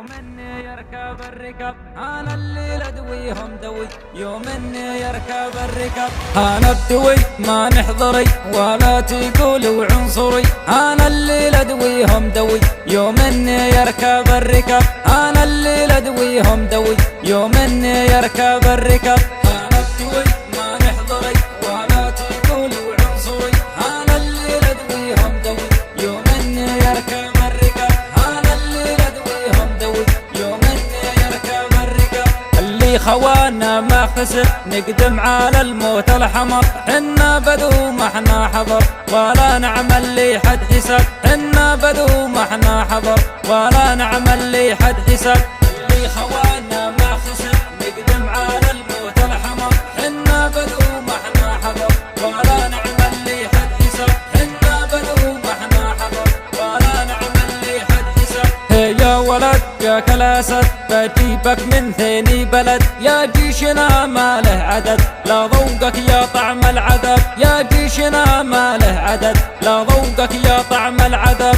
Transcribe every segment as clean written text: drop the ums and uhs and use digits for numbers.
يوم اني يركب الركب انا اللي ادويهم دوي، يوم اني يركب الركب انا بدوي ما نحضري ولا تقولوا عنصري، انا اللي ادويهم دوي، يوم اني يركب الركب انا اللي ادويهم دوي، يوم اني يركب الركب انا بدوي ما نحضري ولا تقولوا عنصري، انا اللي ادويهم دوي، يوم اني يركب الركب انا اللي ادويهم دوي، يوم اني يركب الركب اللي خوانا ما خسر نقدم على الموت الحمر، حنا بدو ما احنا حضر ولا نعمل لي حد حساب، حنا بدو ما احنا حضر ولا نعمل لي حد حساب، اللي خوانا ما خسر نقدم على الموت الحمر، حنا بدو ما احنا حضر ولا نعمل لي حد حساب، حنا بدو ما احنا حضر ولا نعمل لي حد حساب. يا ولد يا كلاسد بجيبك من ثاني بلد، يا جيشنا ما له عدد لا ذوقك يا طعم العذاب، يا جيشنا ما له عدد لا ذوقك يا طعم العذاب.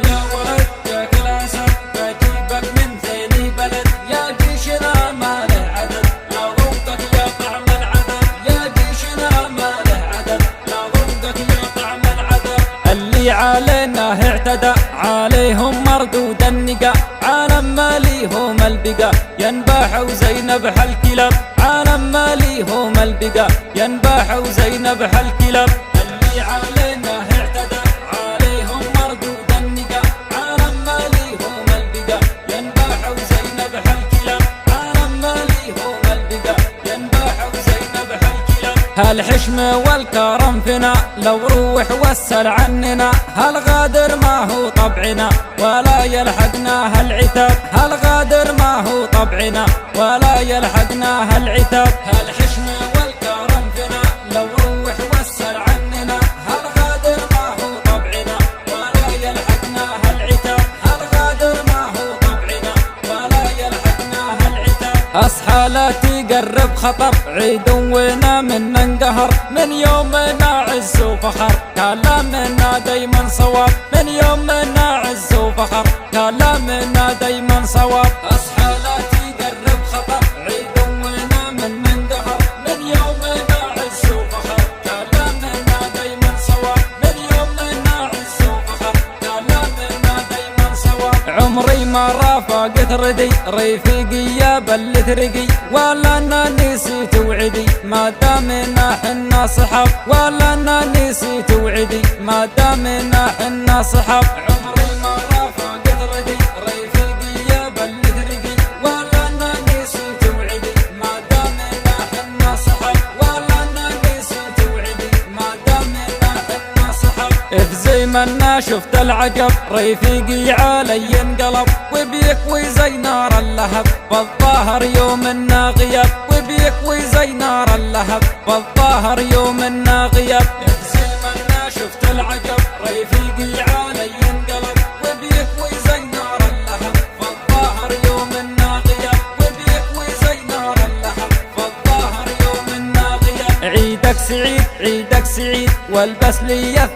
يا ولد يا كلاسد بجيبك من ثاني بلد، يا جيشنا ما له عدد لا ذوقك يا طعم العذاب، يا جيشنا ما له عدد لا ذوقك يا طعم العذاب. اللي علينا اعتدى عليهم مردود النقا، عالم ما ليهم البقا ينباحوا زينب الكلاب، عالم ما ليهم البقا ينباحوا زينب الكلاب. اللي علينا اعتدى عليهم مردود النقا، عالم ما ليهم البقا ينباحوا زينب الكلاب، عالم ما ليهم البقا ينباحوا زينب الكلاب. هالحشم والكرم فينا لو روح وسل عننا، هالغادر ما هو طبعنا ولا يلحقنا هالعتاب، هالغادر ما هو طبعنا ولا يلحقنا هالعتاب. هالحشم والكرم فينا لو روح وسل عننا، هالغادر ما هو طبعنا ولا يلحقنا هالعتاب، هالغادر ما هو طبعنا ولا يلحقنا هالعتاب. اصحى لا تقرب خطر عدونا منا انقهر، من يومنا عز وفخر كلامنا دايما صواب، من يومنا عز وفخر كلامنا دايما صواب. اصحى لا تقرب خطر عدونا منا انقهر، من يومنا عز وفخر كلامنا دايما صواب، من يومنا عز وفخر كلامنا دايما صواب. عمري ما رافقت ردي رفيقي يا بل ترقي، ولا انا نسيت وعدي ما دامنا حنا صحاب، ولا انا نسيت وعدي ما دامنا حنا صحاب. عمري ما رافقت ردي رفيقي يا بل ترقي، ولا انا نسيت وعدي ما دامنا حنا صحاب، ولا انا نسيت وعدي ما دامنا حنا صحاب. في زمنا شفت العجب رفيقي علي انقلب، وبيكوي زي نار اللهب بالظاهر يومنا غياب، وبيكوي زي نار اللهب بالظاهر يومنا غياب. في زمنا شفت العجب رفيقي علي انقلب، وبيكوي زي نار اللهب بالظاهر يومنا غياب، وبيكوي زي نار اللهب بالظاهر يومنا غياب. عيدك سعيد عيدك سعيد والبس لي